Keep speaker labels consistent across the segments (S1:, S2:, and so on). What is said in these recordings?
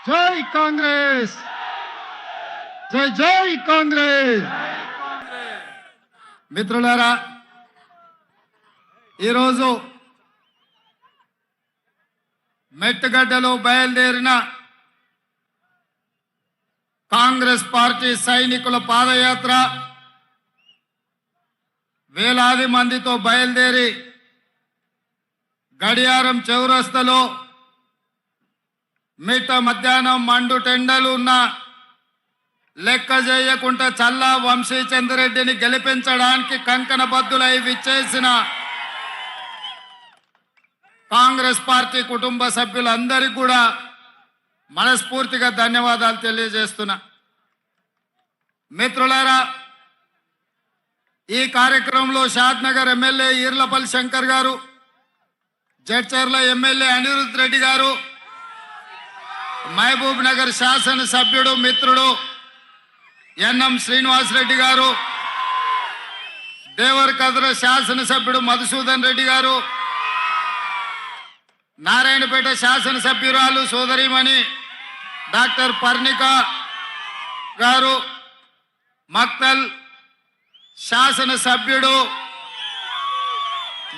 S1: జై కాంగ్రెస్, జై జై కాంగ్రెస్. మిత్రులారా, ఈరోజు మెట్టుగడ్డలో బయలుదేరిన కాంగ్రెస్ పార్టీ సైనికుల పాదయాత్ర వేలాది మందితో బయలుదేరి గడియారం చౌరస్తలో మిట్ట మధ్యాహ్నం మండు టెండలు ఉన్న లెక్క చేయకుండా చల్లా వంశీచంద్రెడ్డిని గెలిపించడానికి కంకణబద్దులై విచ్చేసిన కాంగ్రెస్ పార్టీ కుటుంబ సభ్యులందరికీ కూడా మనస్ఫూర్తిగా ధన్యవాదాలు తెలియజేస్తున్నా. మిత్రులారా, ఈ కార్యక్రమంలో షాద్నగర్ ఎమ్మెల్యే ఈర్లపల్లి శంకర్ గారు, జడ్చర్ల ఎమ్మెల్యే అనిరుద్ రెడ్డి గారు, మహబూబ్ నగర్ శాసనసభ్యుడు మిత్రుడు ఎన్ఎం శ్రీనివాసరెడ్డి గారు, దేవరకద్ర శాసనసభ్యుడు మధుసూదన్ రెడ్డి గారు, నారాయణపేట శాసనసభ్యురాలు సోదరిమణి డాక్టర్ పర్ణిక గారు, మక్తల్ శాసనసభ్యుడు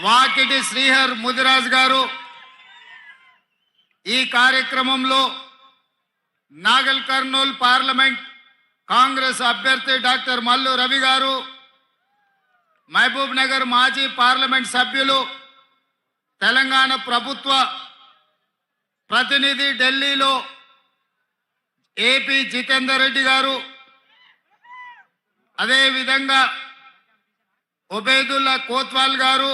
S1: వాకిటి శ్రీహర్ ముదిరాజ్ గారు, ఈ కార్యక్రమంలో నాగల్ కర్నూల్ పార్లమెంట్ కాంగ్రెస్ అభ్యర్థి డాక్టర్ మల్లు రవి గారు, మహబూబ్ నగర్ మాజీ పార్లమెంట్ సభ్యులు, తెలంగాణ ప్రభుత్వ ప్రతినిధి ఢిల్లీలో ఏపీ జితేందర్ రెడ్డి గారు, అదేవిధంగా ఒబేదుల్లా కోత్వాల్ గారు,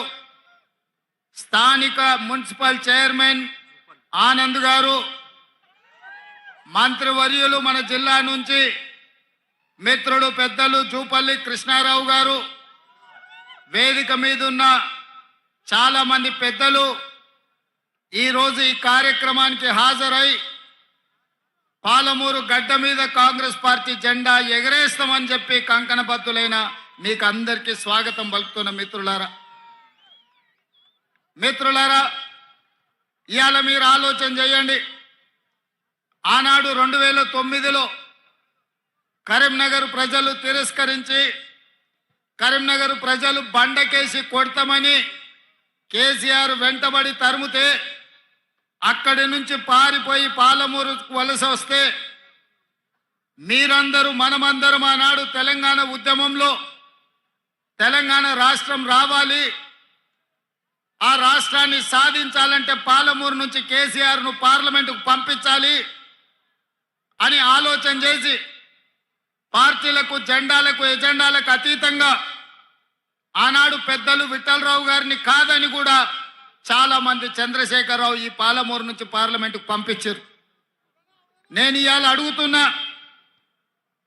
S1: స్థానిక మున్సిపల్ చైర్మన్ ఆనంద్ గారు, మంత్రివర్యులు మన జిల్లా నుంచి మిత్రుడు పెద్దలు జూపల్లి కృష్ణారావు గారు, వేదిక మీద ఉన్న చాలా మంది పెద్దలు ఈరోజు ఈ కార్యక్రమానికి హాజరై పాలమూరు గడ్డ మీద కాంగ్రెస్ పార్టీ జెండా ఎగరేస్తామని చెప్పి కంకణబద్దులైన మీకు అందరికీ స్వాగతం పలుకుతున్న మిత్రులారా, ఇవాళ మీరు ఆలోచన చేయండి. ఆనాడు 2009లో కరీంనగర్ ప్రజలు తిరస్కరించి కరీంనగర్ ప్రజలు బండకేసి కొడతామని కేసీఆర్ వెంటబడి తరుముతే అక్కడి నుంచి పారిపోయి పాలమూరు వలస వస్తే మీరందరూ మనమందరం ఆనాడు తెలంగాణ ఉద్యమంలో తెలంగాణ రాష్ట్రం రావాలి, ఆ రాష్ట్రాన్ని సాధించాలంటే పాలమూరు నుంచి కేసీఆర్ను పార్లమెంటుకు పంపించాలి అని ఆలోచన చేసి పార్టీలకు జెండాలకు ఎజెండాలకు అతీతంగా ఆనాడు పెద్దలు విఠలరావు గారిని కాదని కూడా చాలా మంది చంద్రశేఖరరావు ఈ పాలమూరు నుంచి పార్లమెంటుకు పంపించారు. నేను ఇవాళ అడుగుతున్నా,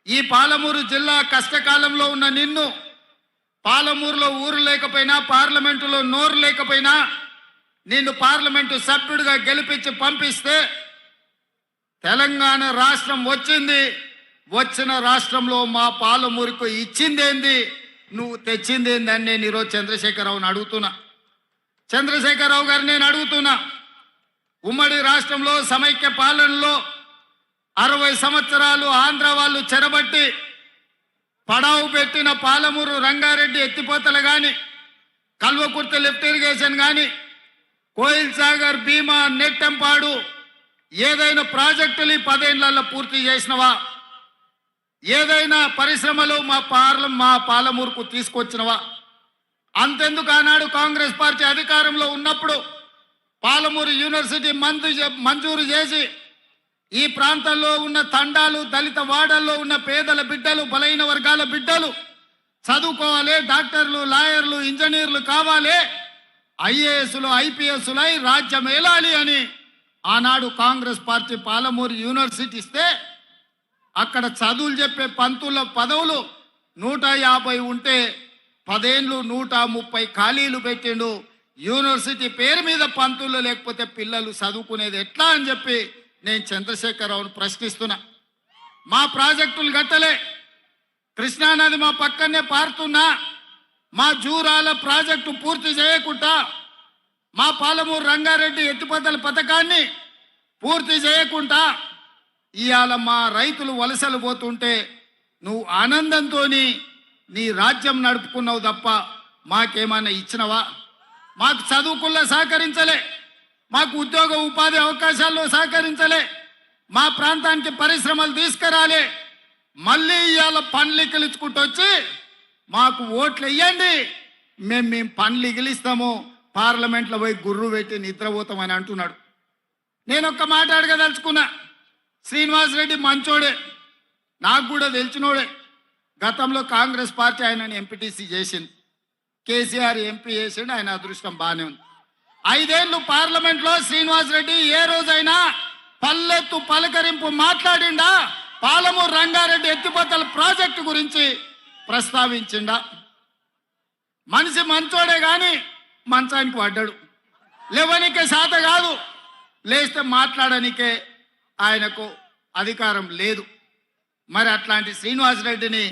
S1: ఈ పాలమూరు జిల్లా కష్టకాలంలో ఉన్న నిన్ను పాలమూరులో ఊరు లేకపోయినా పార్లమెంటులో నోరు లేకపోయినా నిన్ను పార్లమెంటు సభ్యుడిగా గెలిపించి పంపిస్తే తెలంగాణ రాష్ట్రం వచ్చింది, వచ్చిన రాష్ట్రంలో మా పాలమూరుకు ఇచ్చిందేంది, నువ్వు తెచ్చిందేంది అని నేను ఈరోజు చంద్రశేఖరరావుని అడుగుతున్నా. చంద్రశేఖరరావు గారు నేను అడుగుతున్నా, ఉమ్మడి రాష్ట్రంలో సమైక్య పాలనలో 60 సంవత్సరాలు ఆంధ్ర వాళ్ళు చెరబట్టి పడావు పెట్టిన పాలమూరు రంగారెడ్డి ఎత్తిపోతలు కానీ, కల్వకుర్తి లిఫ్ట్ ఇరిగేషన్ కానీ, కోయిల్ సాగర్ భీమా నెట్టెంపాడు ఏదైనా ప్రాజెక్టులు 10 ఏళ్లలో పూర్తి చేసినవా? ఏదైనా పరిశ్రమలు మా పాలమూరుకు తీసుకొచ్చినవా? అంతెందుకు ఆనాడు కాంగ్రెస్ పార్టీ అధికారంలో ఉన్నప్పుడు పాలమూరు యూనివర్సిటీ మంజూరు చేసి ఈ ప్రాంతాల్లో ఉన్న తండాలు, దళిత వాడల్లో ఉన్న పేదల బిడ్డలు, బలైన వర్గాల బిడ్డలు చదువుకోవాలి, డాక్టర్లు, లాయర్లు, ఇంజనీర్లు కావాలి, ఐఏఎస్లు, ఐపీఎస్లై రాజ్యం ఏలాలి అని ఆనాడు కాంగ్రెస్ పార్టీ పాలమూరు యూనివర్సిటీ ఇస్తే అక్కడ చదువులు చెప్పే పంతుల పదవులు 150 ఉంటే 10 ఏళ్ళు 130 ఖాళీలు పెట్టిండు. యూనివర్సిటీ పేరు మీద పంతులు లేకపోతే పిల్లలు చదువుకునేది ఎట్లా అని చెప్పి నేను చంద్రశేఖరరావును ప్రశ్నిస్తున్నా. మా ప్రాజెక్టులు కట్టలే, కృష్ణానది మా పక్కనే పారుతున్నా, మా జూరాల ప్రాజెక్టు పూర్తి చేయకుండా మా పాలమూరు రంగారెడ్డి ఎత్తిపోతల పథకాన్ని పూర్తి చేయకుండా ఇవాళ మా రైతులు వలసలు పోతుంటే నువ్వు ఆనందంతో నీ రాజ్యం నడుపుకున్నావు తప్ప మాకేమన్నా ఇచ్చినవా? మాకు చదువుకుల్లో సహకరించలే, మాకు ఉద్యోగ ఉపాధి అవకాశాల్లో సహకరించలే, మా ప్రాంతానికి పరిశ్రమలు తీసుకురాలే. మళ్ళీ ఇవాళ పనులు ఇగిలించుకుంటూ వచ్చి మాకు ఓట్లు వేయండి, మేము పనులు ఇగిలిస్తాము, పార్లమెంట్లో పోయి గుర్రు పెట్టి నిద్రపోతామని అంటున్నాడు. నేను ఒక్క మాట అడగదలుచుకున్నా. శ్రీనివాస్ రెడ్డి మంచోడే, నాకు కూడా తెలిసినోడే. గతంలో కాంగ్రెస్ పార్టీ ఆయనని ఎంపీటీసీ చేసింది, కేసీఆర్ ఎంపీ చేసిండు, ఆయన అదృష్టం బాగానే ఉంది. 5 ఏళ్ళు పార్లమెంట్లో శ్రీనివాస్ రెడ్డి ఏ రోజైనా పల్లెత్తు పలకరింపు మాట్లాడిండా? పాలమూరు రంగారెడ్డి ఎత్తిపోతల ప్రాజెక్టు గురించి ప్రస్తావించిండా? మనిషి మంచోడే కానీ మంచానికి పడ్డాడు. లేవనికే శాత కాదు, లేస్తే మాట్లాడనికే ఆయనకు అధికారం లేదు. మరి అట్లాంటి శ్రీనివాస్ రెడ్డిని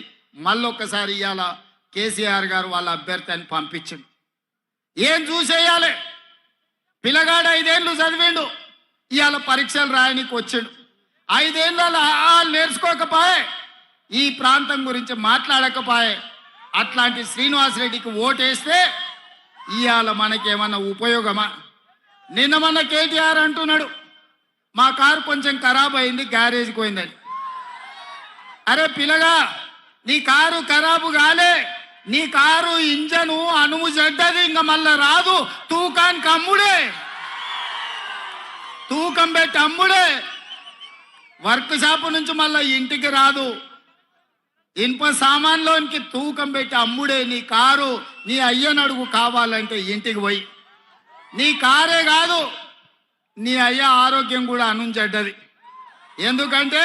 S1: మళ్ళొక్కసారి ఇవాళ కేసీఆర్ గారు వాళ్ళ అభ్యర్థి అని పంపించిండు. ఏం చూసేయాలి? పిల్లగాడు 5 ఏళ్ళు చదివిండు, ఇవాళ పరీక్షలు రాయనికి వచ్చిండు. 5 ఏళ్ళలో నేర్చుకోకపోయే, ఈ ప్రాంతం గురించి మాట్లాడకపోయే. అట్లాంటి శ్రీనివాస్ రెడ్డికి ఓటేస్తే ఇవాళ మనకేమన్నా ఉపయోగమా? నిన్న మన కేటీఆర్ అంటున్నాడు, మా కారు కొంచెం ఖరాబ్ అయింది, గ్యారేజ్కి పోయిందని. అరే పిల్లగా, నీ కారు ఖరాబు కాలే, నీ కారు ఇంజను అనువు చెడ్డది, ఇంకా మళ్ళా రాదు. తూకానికి అమ్ముడే, తూకం పెట్టి అమ్ముడే. వర్క్ షాప్ నుంచి మళ్ళా ఇంటికి రాదు. ఇనుప సామాన్లోనికి తూకం పెట్టి అమ్ముడే. నీ కారు నీ అయ్యనడుగు కావాలంటే ఇంటికి పోయి. నీ కారే కాదు, నీ అయ్య ఆరోగ్యం కూడా అనుంచెడ్డది. ఎందుకంటే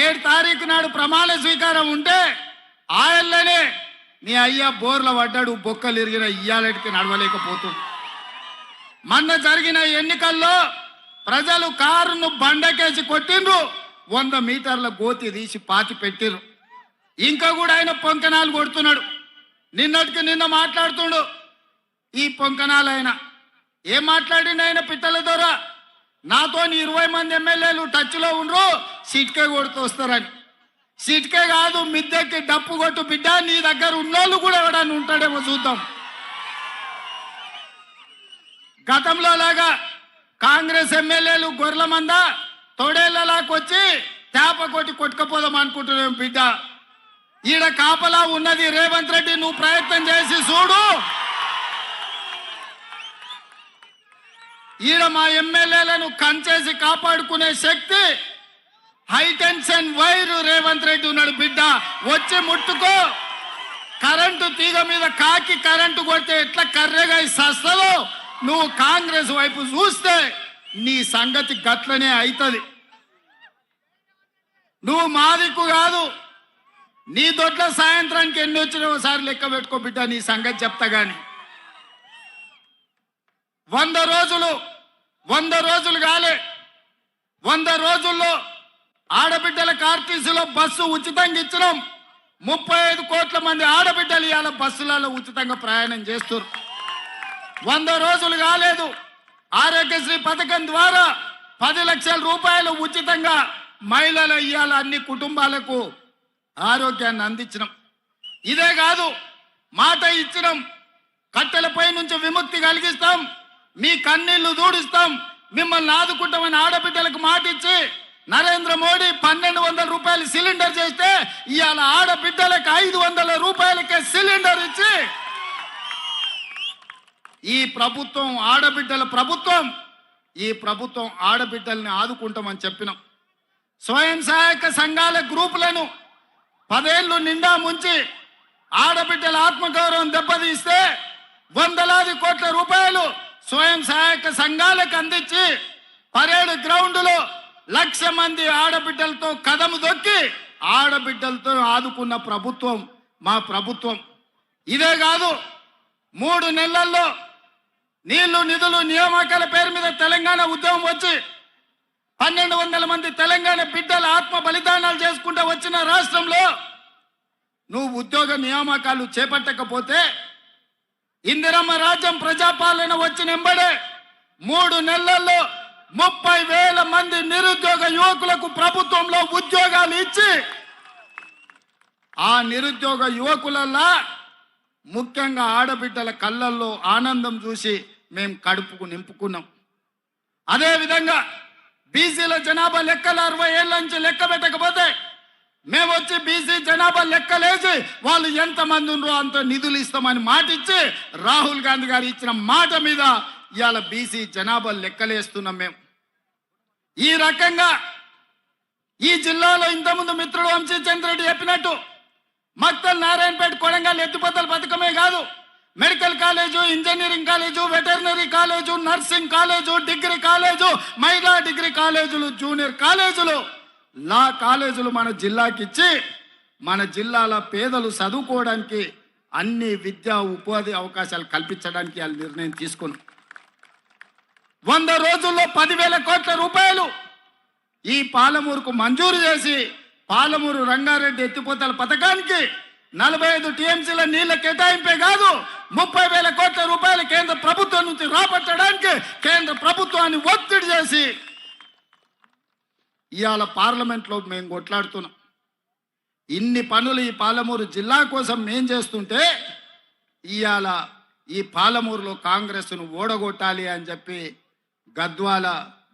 S1: 7 తారీఖు నాడు ప్రమాణ స్వీకారం ఉంటే ఆయననే నీ అయ్య బోర్ల పడ్డాడు, బొక్కలు ఇరిగిన, ఇయ్యాలటికి నడవలేకపోతుంది. మొన్న జరిగిన ఎన్నికల్లో ప్రజలు కారును బండకేసి కొట్టిండ్రు, 100 మీటర్ల గోతి తీసి పాతి పెట్టిర్రు. ఇంకా కూడా ఆయన పొంకనాలు కొడుతున్నాడు. నిన్నటికి నిన్న మాట్లాడుతుండు ఈ పొంకనాలు. ఆయన ఏం మాట్లాడిండు? ఆయన పిట్టల ద్వారా నాతో 20 మంది ఎమ్మెల్యేలు టచ్లో ఉండ్రు, సిట్కే కొడుతూ వస్తారని. సిట్కే కాదు, మిద్దెకి డప్పు కొట్టు బిడ్డ, నీ దగ్గర ఉన్నోళ్ళు కూడా ఎవడన్నా ఉంటాడేమో చూద్దాం. గతంలో లాగా కాంగ్రెస్ ఎమ్మెల్యేలు గొర్రెల మంద తోడేళ్లలాకొచ్చి తేప కొట్టి కొట్టుకపోదాం అనుకుంటున్నాం బిడ్డ. ఈడ కాపలా ఉన్నది రేవంత్ రెడ్డి, నువ్వు ప్రయత్నం చేసి చూడు. ఈడ మా ఎమ్మెల్యేలను కంచేసి కాపాడుకునే శక్తి హైటెన్షన్ వైరు రేవంత్ రెడ్డి ఉన్నాడు బిడ్డ. వచ్చి ముట్టుకో. కరెంటు తీగ మీద కాకి కరెంటు కొడితే ఎట్లా కర్రెగా సస్తలో, నువ్వు కాంగ్రెస్ వైపు చూస్తే నీ సంగతి గట్లనే అవుతుంది. నువ్వు మాదిక్కు కాదు, నీ దొడ్ల సాయంత్రానికి ఎన్ని వచ్చినా ఒకసారి లెక్క పెట్టుకో బిడ్డ, నీ సంగతి చెప్తా గాని. 100 రోజులు కాలే, 100 రోజుల్లో ఆడబిడ్డలకు ఆర్టీసీలో బస్సు ఉచితంగా ఇచ్చినాం. 35 కోట్ల మంది ఆడబిడ్డలు ఇవాళ బస్సులలో ఉచితంగా ప్రయాణం చేస్తారు. 100 రోజులు కాలేదు, ఆరోగ్యశ్రీ పథకం ద్వారా 10 లక్షల రూపాయలు ఉచితంగా మహిళలు ఇవాళ అన్ని కుటుంబాలకు ఆరోగ్యాన్ని అందించినాం. ఇదే కాదు, మాట ఇచ్చినాం, కట్టెలపై నుంచి విముక్తి కలిగిస్తాం, మీ కన్నీళ్లు దూడిస్తాం, మిమ్మల్ని ఆదుకుంటామని ఆడబిడ్డలకు మాట ఇచ్చి నరేంద్ర మోడీ 1200 రూపాయలు సిలిండర్ చేస్తే ఇవాళ ఆడబిడ్డలకు 500 రూపాయలకే సిలిండర్ ఇచ్చి ఈ ప్రభుత్వం ఆడబిడ్డల ప్రభుత్వం, ఈ ప్రభుత్వం ఆడబిడ్డల్ని ఆదుకుంటామని చెప్పినాం. స్వయం సహాయక సంఘాల గ్రూపులను 10 ఏళ్ళు నిండా ముంచి ఆడబిడ్డల ఆత్మగౌరవం దెబ్బతీస్తే వందలాది కోట్ల రూపాయలు స్వయం సహాయక సంఘాలకు అందించి పరేడ్ గ్రౌండ్లో 1,00,000 మంది ఆడబిడ్డలతో కదము దొక్కి ఆడబిడ్డలతో ఆదుకున్న ప్రభుత్వం మా ప్రభుత్వం. ఇదే కాదు, 3 నెలల్లో నీళ్లు నిధులు నియామకాల పేరు మీద తెలంగాణ ఉద్యమం వచ్చి 1,200 మంది తెలంగాణ బిడ్డల ఆత్మ బలిదానాలు చేసుకుంటూ వచ్చిన రాష్ట్రంలో నువ్వు ఉద్యోగ నియామకాలు చేపట్టకపోతే ఇందిరమ్మ రాజ్యం ప్రజాపాలన వచ్చిన ఎంబడే 3 నెలల్లో 30,000 మంది నిరుద్యోగ యువకులకు ప్రభుత్వంలో ఉద్యోగాలు ఇచ్చి ఆ నిరుద్యోగ యువకులలా ముఖ్యంగా ఆడబిడ్డల కళ్ళల్లో ఆనందం చూసి మేము కడుపుకు నింపుకున్నాం. అదేవిధంగా బీసీల జనాభా లెక్కలు 60 ఏళ్ళ నుంచి లెక్క పెట్టకపోతే మేము వచ్చి బీసీ జనాభా లెక్కలేసి వాళ్ళు ఎంతమంది ఉన్నారో అంత నిధులు ఇస్తామని మాట ఇచ్చి రాహుల్ గాంధీ గారు ఇచ్చిన మాట మీద ఇవాళ బీసీ జనాభా లెక్కలేస్తున్నాం. మేము ఈ రకంగా ఈ జిల్లాలో ఇంతకుముందు మిత్రుడు వంశీచంద్రెడ్డి చెప్పినట్టు మక్తల్ నారాయణపేట కొడంగల్ ఎత్తిపోతల పథకమే కాదు, medical college, engineering college, veterinary college, nursing college, degree college, మహిళా డిగ్రీ కాలేజీలు, జూనియర్ కాలేజీలు, లా కాలేజీలు మన జిల్లాకి ఇచ్చి మన జిల్లాల పేదలు చదువుకోవడానికి అన్ని విద్యా ఉపాధి అవకాశాలు కల్పించడానికి వాళ్ళు నిర్ణయం తీసుకున్నాం. 100 రోజుల్లో 10,000 కోట్ల రూపాయలు ఈ పాలమూరుకు మంజూరు చేసి పాలమూరు రంగారెడ్డి ఎత్తిపోతల పథకానికి 45 టీఎంసీల నీళ్ల కేటాయింపే కాదు 30,000 కోట్ల రూపాయలు కేంద్ర ప్రభుత్వం నుంచి రాబట్టడానికి కేంద్ర ప్రభుత్వాన్ని ఒత్తిడి చేసి ఇవాళ పార్లమెంట్లో మేము కొట్లాడుతున్నాం. ఇన్ని పనులు ఈ పాలమూరు జిల్లా కోసం మేం చేస్తుంటే ఇవాళ ఈ పాలమూరులో కాంగ్రెస్ను ఓడగొట్టాలి అని చెప్పి గద్వాల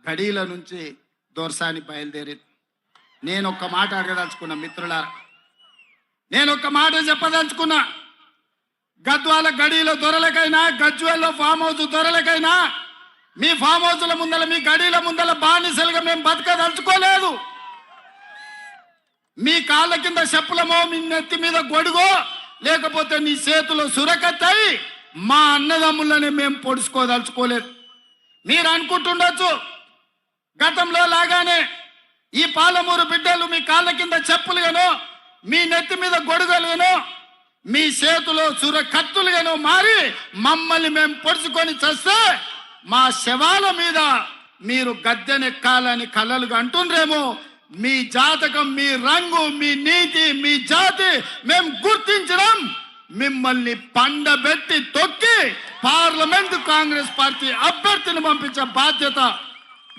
S1: గడీల నుంచి దొర్సాని బయలుదేరింది. నేను ఒక్క మాట అడగదలుచుకున్నా మిత్రులారా, నేను ఒక్క మాట చెప్పదలుచుకున్నా. గద్వాల గడీల దొరలకైనా గజ్వేల్లో ఫామ్ హౌస్ దొరలకైనా మీ ఫామ్ హౌస్ల ముందల మీ గడీల ముందల బానిసలుగా మేము బతకదలుచుకోలేదు. మీ కాళ్ళ కింద చెప్పులమో మీ నెత్తి మీద గొడుగో లేకపోతే నీ చేతిలో సురకత్తాయి మా అన్నదమ్ములని మేము పొడుచుకోదలుచుకోలేదు. మీరు అనుకుంటుండొచ్చు గతంలో లాగానే ఈ పాలమూరు బిడ్డలు మీ కాళ్ళ కింద చెప్పులుగానో మీ నెత్తి మీద గొడుగలుగానో మీ చేతిలో సుర కత్తులుగానో మారి మమ్మల్ని మేము పొడుచుకొని చేస్తే మా శవాల మీద మీరు గద్దెనెక్కాలని కలలుగా అంటుండ్రేమో. మీ జాతకం, మీ రంగు, మీ నీతి, మీ జాతి మేము గుర్తించడం, మిమ్మల్ని పండబెట్టి తొక్కి పార్లమెంట్ కాంగ్రెస్ పార్టీ అభ్యర్థిని పంపించే బాధ్యత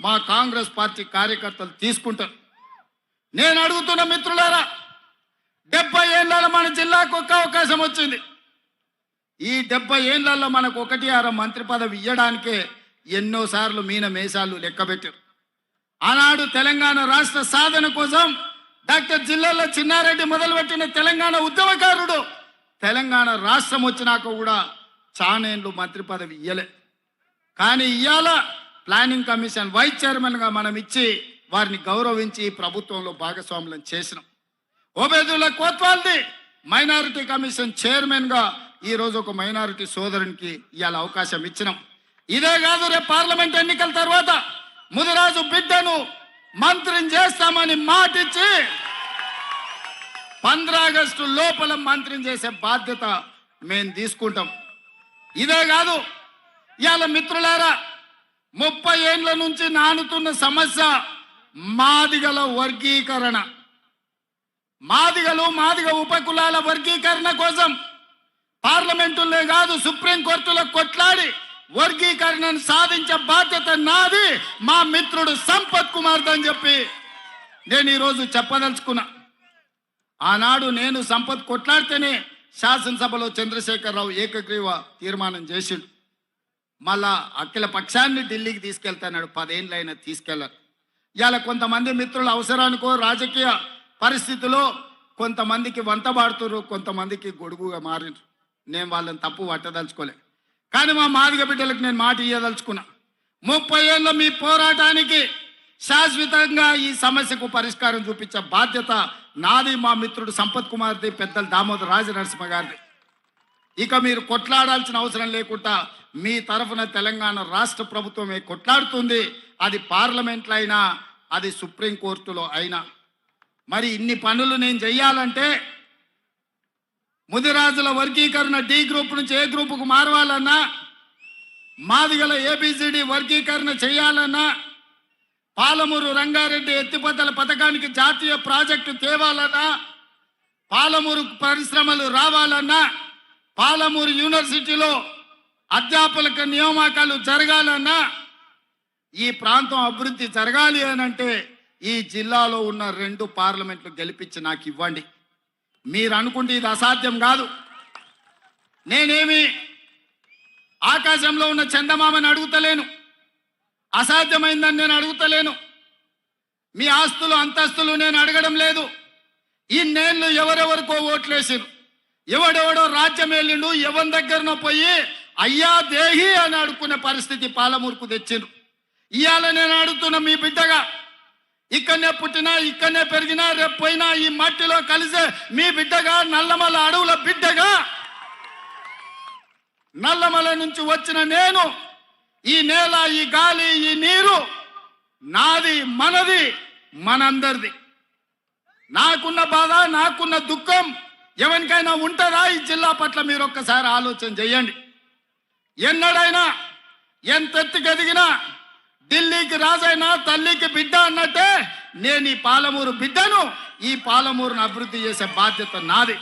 S1: మా కాంగ్రెస్ పార్టీ కార్యకర్తలు తీసుకుంటారు. నేను అడుగుతున్న మిత్రులారా, 70 ఏళ్ళ మన జిల్లాకు ఒక్క అవకాశం వచ్చింది. ఈ 70 ఏళ్లలో మనకు 1-6 మంత్రి పదవి ఇవ్వడానికే ఎన్నోసార్లు మీన మేసాలు లెక్కబెట్టారు. ఆనాడు తెలంగాణ రాష్ట్ర సాధన కోసం డాక్టర్ జిల్లాలో చిన్నారెడ్డి మొదలుపెట్టిన తెలంగాణ ఉద్యమకారుడు తెలంగాణ రాష్ట్రం వచ్చినాక కూడా చానేళ్ళు మంత్రి పదవి ఇయ్యలే. కానీ ఇవాళ ప్లానింగ్ కమిషన్ వైస్ చైర్మన్గా మనం ఇచ్చి వారిని గౌరవించి ప్రభుత్వంలో భాగస్వాములను చేసినాం. ఓబేదుల్లా కోత్వాల్ది మైనారిటీ కమిషన్ చైర్మన్గా ఈరోజు ఒక మైనారిటీ సోదరునికి ఇవాళ అవకాశం ఇచ్చినాం. ఇదే కాదు, రేపు పార్లమెంట్ ఎన్నికల తర్వాత ముదిరాజు బిడ్డను మంత్రిని చేస్తామని మాటిచ్చి 15 ఆగస్టు లోపల మంత్రిని చేసే బాధ్యత మేము తీసుకుంటాం. ఇదే కాదు, ఇవాళ మిత్రులారా 30 ఏళ్ల నుంచి నానుతున్న సమస్య మాదిగల వర్గీకరణ. మాదిగ ఉపకులాల వర్గీకరణ కోసం పార్లమెంటులే కాదు సుప్రీంకోర్టులో కొట్లాడి వర్గీకరణను సాధించే బాధ్యత నాది, మా మిత్రుడు సంపత్ కుమార్ అని చెప్పి నేను ఈరోజు చెప్పదలుచుకున్నా. ఆనాడు నేను సంపత్ కొట్లాడితేనే శాసనసభలో చంద్రశేఖరరావు ఏకగ్రీవ తీర్మానం చేసిండు. మళ్ళా అఖిల పక్షాన్ని ఢిల్లీకి తీసుకెళ్తాడు. 10 ఏళ్ళైనా తీసుకెళ్ళారు. ఇవాళ కొంతమంది మిత్రుల అవసరానికో రాజకీయ పరిస్థితిలో కొంతమందికి వంతబాడుతున్నారు, కొంతమందికి గొడుగుగా మారినారు. నేను వాళ్ళని తప్పు పట్టదలుచుకోలే. కానీ మా మాదిగ బిడ్డలకు నేను మాట ఇయ్యదలుచుకున్నా. 30 ఏళ్ళ మీ పోరాటానికి శాశ్వతంగా ఈ సమస్యకు పరిష్కారం చూపించే బాధ్యత నాది, మా మిత్రుడు సంపత్ కుమార్ది, పెద్దలు దామోదర్ రాజనరసింహ గారిది. ఇక మీరు కొట్లాడాల్సిన అవసరం లేకుండా మీ తరఫున తెలంగాణ రాష్ట్ర ప్రభుత్వమే కొట్లాడుతుంది. అది పార్లమెంట్లో అయినా అది సుప్రీంకోర్టులో అయినా. మరి ఇన్ని పనులు నేను చెయ్యాలంటే ముదిరాజుల వర్గీకరణ డి గ్రూప్ నుంచి ఏ గ్రూపుకు మారవాలన్నా, మాదిగల ఏబిసిడి వర్గీకరణ చేయాలన్నా, పాలమూరు రంగారెడ్డి ఎత్తిపోతల పథకానికి జాతీయ ప్రాజెక్టు తేవాలన్నా, పాలమూరు పరిశ్రమలు రావాలన్నా, పాలమూరు యూనివర్సిటీలో అధ్యాపకుల నియామకాలు జరగాలన్నా, ఈ ప్రాంతం అభివృద్ధి జరగాలి అని అంటే ఈ జిల్లాలో ఉన్న 2 పార్లమెంట్లు గెలిపించి నాకు ఇవ్వండి. మీరు అనుకుంటే ఇది అసాధ్యం కాదు. నేనేమి ఆకాశంలో ఉన్న చందమామని అడుగుతలేను, అసాధ్యమైందని నేను అడుగుతలేను. మీ ఆస్తులు అంతస్తులు నేను అడగడం లేదు. ఇన్నేళ్ళు ఎవరెవరికో ఓట్లేసిరు, ఎవడెవడో రాజ్యం వెళ్ళిండు, ఎవరి దగ్గరనో పోయి అయ్యా దేహి అని అడుక్కునే పరిస్థితి పాలమూరుకు తెచ్చిండ్రు. ఇవాళ నేను అడుగుతున్న మీ బిడ్డగా, ఇక్కడనే పుట్టినా ఇక్కడనే పెరిగినా రేపు పోయినా ఈ మట్టిలో కలిసే మీ బిడ్డగా, నల్లమల అడవుల బిడ్డగా, నల్లమల నుంచి వచ్చిన నేను ఈ నేల, ఈ గాలి, ఈ నీరు నాది, మనది, మనందరిది. నాకున్న బాధ, నాకున్న దుఃఖం ఎవరికైనా ఉంటుందా ఈ జిల్లా పట్ల? మీరు ఒక్కసారి ఆలోచన చేయండి. ఎన్నడైనా ఎంతెత్తుకు ఎదిగినా ఢిల్లీకి రాజైనా తల్లికి బిడ్డ అన్నట్టే నేను ఈ పాలమూరు బిడ్డను, ఈ పాలమూరును అభివృద్ధి చేసే బాధ్యత నాది.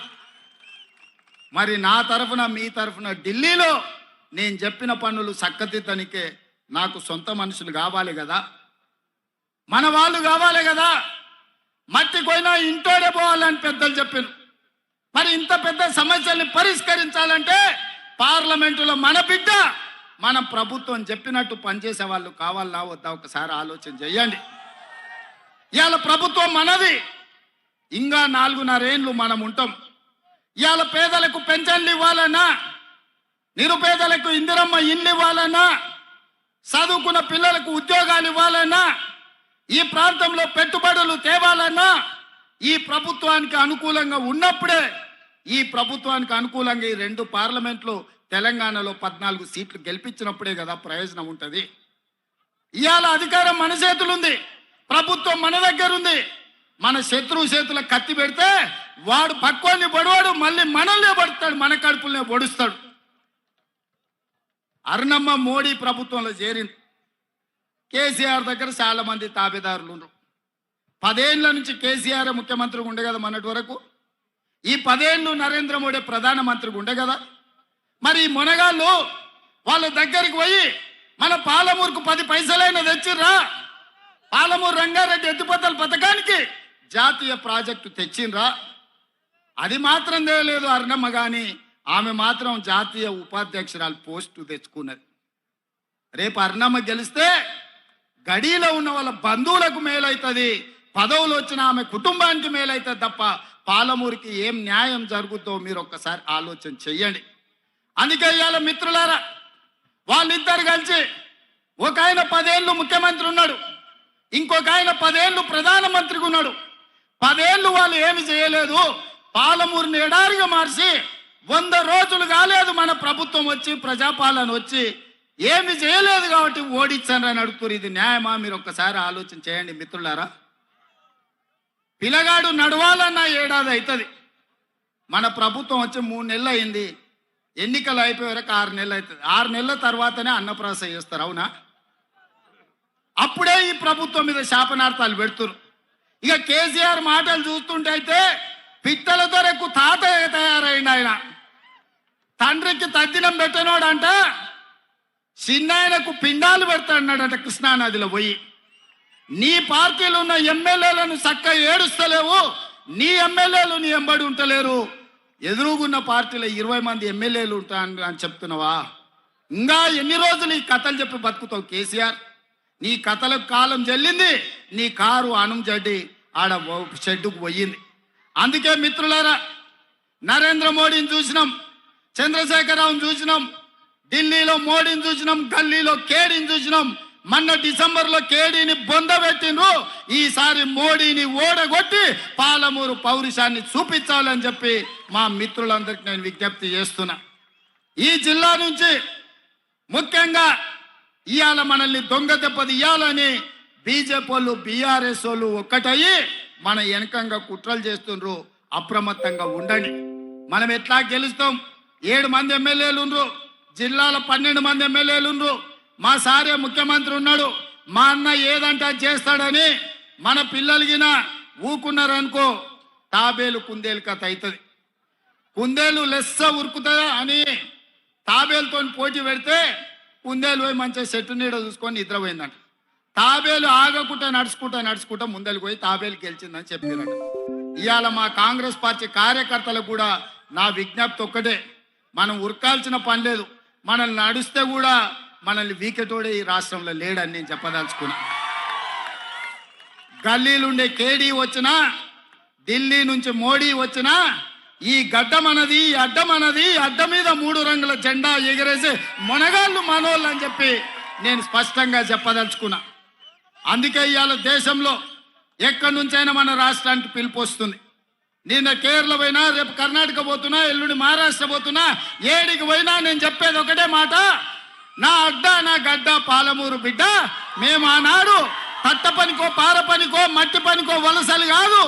S1: మరి నా తరఫున మీ తరఫున ఢిల్లీలో నేను చెప్పిన పనులు చక్కదిద్దనికే నాకు సొంత మనుషులు కావాలి కదా, మన వాళ్ళు కావాలి కదా. మట్టి పోయినా ఇంటోడే పోవాలని పెద్దలు చెప్పారు. మరి ఇంత పెద్ద సమస్యల్ని పరిష్కరించాలంటే పార్లమెంటులో మన బిడ్డ, మన ప్రభుత్వం చెప్పినట్టు పనిచేసే వాళ్ళు కావాలా వద్దా ఒకసారి ఆలోచన చేయండి. ఇవాళ ప్రభుత్వం మనది, ఇంకా 4.5 ఏళ్ళు మనం ఉంటాం. ఇవాళ పేదలకు పెన్షన్లు ఇవ్వాలన్నా, నిరుపేదలకు ఇందిరమ్మ ఇల్లు ఇవ్వాలన్నా, చదువుకున్న పిల్లలకు ఉద్యోగాలు ఇవ్వాలన్నా, ఈ ప్రాంతంలో పెట్టుబడులు తేవాలన్నా ఈ ప్రభుత్వానికి అనుకూలంగా ఉన్నప్పుడే, ఈ ప్రభుత్వానికి అనుకూలంగా ఈ 2 పార్లమెంట్లు తెలంగాణలో 14 సీట్లు గెలిపించినప్పుడే కదా ప్రయోజనం ఉంటుంది. ఇవాళ అధికారం మన చేతులుంది, ప్రభుత్వం మన దగ్గర ఉంది. మన శత్రువు చేతుల కత్తి పెడితే వాడు పక్వాన్ని పడవాడు, మళ్ళీ మనల్నే పడతాడు, మన కడుపులనే పొడుస్తాడు. అరుణమ్మ మోడీ ప్రభుత్వంలో చేరింది. కేసీఆర్ దగ్గర చాలా మంది తాబేదారులు ఉన్నారు. 10 ఏళ్ల నుంచి కేసీఆర్ ముఖ్యమంత్రిగా ఉండే కదా మొన్నటి వరకు. ఈ 10 ఏళ్ళు నరేంద్ర మోడీ ప్రధానమంత్రిగా ఉండే కదా. మరి ఈ మునగాళ్ళు వాళ్ళ దగ్గరికి పోయి మన పాలమూరుకు 10 పైసలైనా తెచ్చిర్రా, పాలమూరు రంగారెడ్డి ఎత్తిపోతల పథకానికి జాతీయ ప్రాజెక్టు తెచ్చిండ్రా? అది మాత్రం తెలియలేదు అరుణమ్మ, కానీ ఆమె మాత్రం జాతీయ ఉపాధ్యక్షురాలు పోస్టు తెచ్చుకున్నది. రేపు అరుణమ్మ గెలిస్తే గడిలో ఉన్న వాళ్ళ బంధువులకు మేలవుతుంది, పదవులు వచ్చిన ఆమె కుటుంబానికి మేలవుతుంది తప్ప పాలమూరుకి ఏం న్యాయం జరుగుతుందో మీరు ఒక్కసారి ఆలోచన చెయ్యండి. అందుకే ఇవాళ మిత్రులారా, వాళ్ళిద్దరు కలిసి ఒక ఆయన 10 ఏళ్ళు ముఖ్యమంత్రి ఉన్నాడు, ఇంకొక ఆయన 10 ఏళ్ళు ప్రధానమంత్రిగా ఉన్నాడు. 10 ఏళ్ళు వాళ్ళు ఏమి చేయలేదు, పాలమూరుని ఎడారిగా మార్చి 100 రోజులు కాలేదు మన ప్రభుత్వం వచ్చి, ప్రజాపాలన వచ్చి ఏమి చేయలేదు కాబట్టి ఓడించాను అని అడుగుతారు. ఇది న్యాయమా? మీరు ఒక్కసారి ఆలోచన చేయండి మిత్రులారా. పిల్లగాడు నడవాలన్న ఏడాది అవుతుంది. మన ప్రభుత్వం వచ్చి 3 నెలలు అయింది, ఎన్నికలు అయిపోయే వరకు 6 నెలలు అవుతుంది. 6 నెలల తర్వాతనే అన్నప్రాసన చేస్తారు, అవునా? అప్పుడే ఈ ప్రభుత్వం మీద శాపనార్థాలు పెడుతురు. ఇక కేసీఆర్ మాటలు చూస్తుంటే అయితే పిట్టలతో ఎక్కువ తాత తయారైంది. ఆయన తండ్రికి తద్దినం పెట్టనోడంట, చిన్నాయనకు పిండాలు పెడతాడట కృష్ణానదిలో పోయి. నీ పార్టీలో ఉన్న ఎమ్మెల్యేలను చక్కగా ఏడుస్తలేవు, నీ ఎమ్మెల్యేలు నీ ఎంబడి ఉంటలేరు, ఎదురుగున్న పార్టీలో 20 మంది ఎమ్మెల్యేలు ఉంటాను అని చెప్తున్నావా? ఇంకా ఎన్ని రోజులు ఈ కథలు చెప్పి బతుకుతావు కేసీఆర్? నీ కథలకు కాలం చెల్లింది, నీ కారు అణుం జడ్డి ఆడ షెడ్డుకు పోయింది. అందుకే మిత్రులారా, నరేంద్ర మోడీని చూసినాం, చంద్రశేఖరరావుని చూసినాం, ఢిల్లీలో మోడీని చూసినాం, గల్లీలో కేడీని చూసినాం. మొన్న డిసెంబర్లో కేడీని బొందబెట్టిండ్రు. ఈసారి మోడీని ఓడగొట్టి పాలమూరు పౌరుషాన్ని చూపించాలని చెప్పి మా మిత్రులందరికీ నేను విజ్ఞప్తి చేస్తున్నా. ఈ జిల్లా నుంచి ముఖ్యంగా ఇవాళ మనల్ని దొంగ దెబ్బది ఇవ్వాలని బీజేపీ వాళ్ళు, బీఆర్ఎస్ వాళ్ళు ఒక్కటయ్యి మన వెనకంగా కుట్రలు చేస్తుండ్రు. అప్రమత్తంగా ఉండండి. మనం ఎట్లా గెలుస్తాం? 7 మంది ఎమ్మెల్యేలు ఉండ్రు, జిల్లాలో 12 మంది ఎమ్మెల్యేలు ఉండ్రు. మా సారే ముఖ్యమంత్రి ఉన్నాడు, మా అన్న ఏదంటే చేస్తాడని మన పిల్లలకిన ఊకున్నారనుకో తాబేలు కుందేలు కథ అవుతుంది. కుందేలు లెస్స ఉరుకుతుందా అని తాబేలుతో పోటీ పెడితే కుందేలు పోయి మంచిగా చెట్టు నీడ చూసుకొని నిద్రపోయిందంట. తాబేలు ఆగకుండా నడుచుకుంటా ముందరికి పోయి తాబేలు గెలిచిందని చెప్పారట. ఇవాళ మా కాంగ్రెస్ పార్టీ కార్యకర్తలకు కూడా నా విజ్ఞప్తి ఒక్కటే, మనం ఉరకాల్సిన పని లేదు. మనల్ని నడిస్తే కూడా మనల్ని వీకెటోడే ఈ రాష్ట్రంలో లేడని నేను చెప్పదలుచుకున్నా. గల్లీలుండే కేడీ వచ్చినా, ఢిల్లీ నుంచి మోడీ వచ్చినా, ఈ గడ్డ మనది, ఈ అడ్డ మనది, అడ్డ మీద 3 రంగుల జెండా ఎగరేసే మొనగాళ్ళు మనోళ్ళు అని చెప్పి నేను స్పష్టంగా చెప్పదలుచుకున్నా. అందుకే ఇవాళ దేశంలో ఎక్కడి నుంచైనా మన రాష్ట్రానికి పిలుపు వస్తుంది. నిన్న కేరళ పోయినా, రేపు కర్ణాటక పోతున్నా, ఎల్లుండి మహారాష్ట్ర పోతున్నా, ఏడికి పోయినా నేను చెప్పేది ఒకటే మాట, నా అడ్డ నా గడ్డ పాలమూరు బిడ్డ. మేము ఆనాడు తట్ట పనికో, పార పనికో, మట్టి పనికో వలసలు కాదు,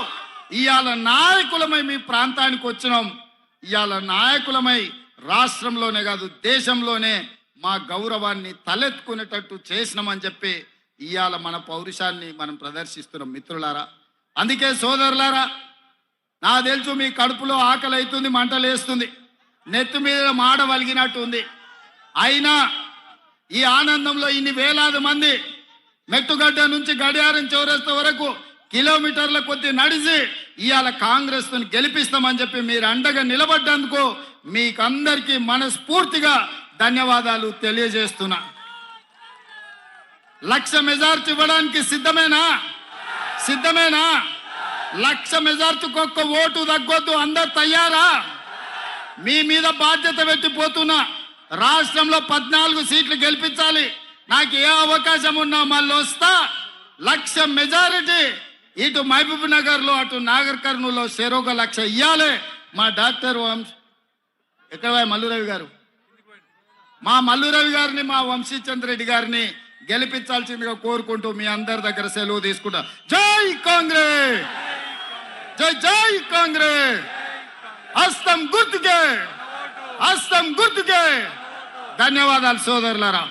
S1: ఇవాళ నాయకులమై మీ ప్రాంతానికి వచ్చినాం. ఇవాళ నాయకులమై రాష్ట్రంలోనే కాదు దేశంలోనే మా గౌరవాన్ని తలెత్తుకునేటట్టు చేసినామని చెప్పి ఇవాళ మన పౌరుషాన్ని మనం ప్రదర్శిస్తున్నాం మిత్రులారా. అందుకే సోదరులారా, నా తెలుసు మీ కడుపులో ఆకలి అవుతుంది, మంటలేస్తుంది, నెత్తి మీద మాడ వలిగినట్టు ఉంది. అయినా ఈ ఆనందంలో ఇన్ని వేలాది మంది మెట్టుగడ్డ నుంచి గడియారం చౌరస్తా వరకు కిలోమీటర్ల కొద్ది నడిచి ఇవాళ కాంగ్రెస్ గెలిపిస్తామని చెప్పి మీరు అండగా నిలబడ్డందుకు మీకందరికీ మనస్ఫూర్తిగా ధన్యవాదాలు తెలియజేస్తున్నా. 1,00,000 మెజార్టీ ఇవ్వడానికి సిద్ధమేనా? 1,00,000 మెజార్టీకి ఒక్క ఓటు తగ్గొద్దు, అందరు తయారా? మీ మీద బాధ్యత పెట్టిపోతున్నా. రాష్ట్రంలో 14 సీట్లు గెలిపించాలి. నాకు ఏ అవకాశం ఉన్నా మళ్ళీ వస్తా. 1,00,000 మెజారిటీ ఇటు మహబూబ్ నగర్ లో, అటు నాగర్ కర్నూలులో చెరొక 1,00,000 ఇయ్యాలి. మా డాక్టర్ ఎక్కడ మల్లురవి గారు, మా మల్లురవి గారిని, మా వంశీచంద్రెడ్డి గారిని గెలిపించాల్సిందిగా కోరుకుంటూ మీ అందరి దగ్గర సెలవు తీసుకుంటా. జై కాంగ్రెస్, జై జై కాంగ్రెస్. హస్తం గుర్తుకే, హస్తం గుర్తుకే. ధన్యవాదాలు సోదరులారా.